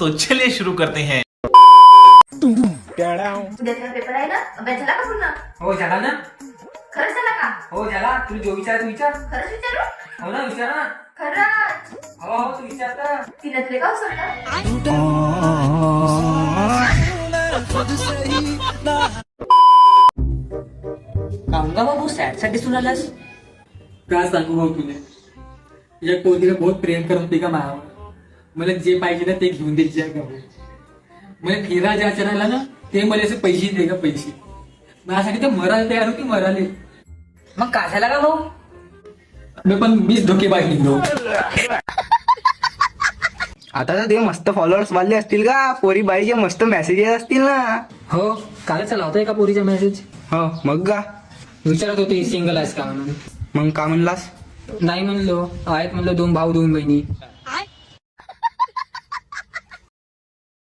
तो चलिए शुरू करते हैं। उद्याचा पेपर आहे ना, अभ्यास झाला का पूर्ण? हो झाला ना. खरंच झाला का? हो झाला. तुला जो विचार तू विचार. खरंच विचारू? हो ना विचार ना. खरंच? हो हो तू विचार तर. तिला तुला का सोडलं? कामगा बाबू सॅड साठी सुनालास. काय सांगू भाऊ तुला, या पोरीला बहुत प्रेम करत होती का मायावर. मला जे पाहिजे ना ते घेऊन द्यायचे आहे का भाऊ. मला फिरा ज्या चरायला ना ते मला असे पैसे दे का पैसे. माझ्यासाठी तर मरायला तयार होती मराले. मग का झाला का भाऊ? मी पण मीच धोकेबाज निघलो. आता तर ते मस्त फॉलोअर्स वाढले असतील का, पोरी बाईचे मस्त मेसेजेस असतील ना. हो कालच चला होता एका पोरीचा मेसेज. हो मग का विचारत होती सिंगल आहेस का म्हणून. मग का म्हणलास? नाही म्हणलो आहेत म्हणलं 2 भाऊ 2 बहिणी.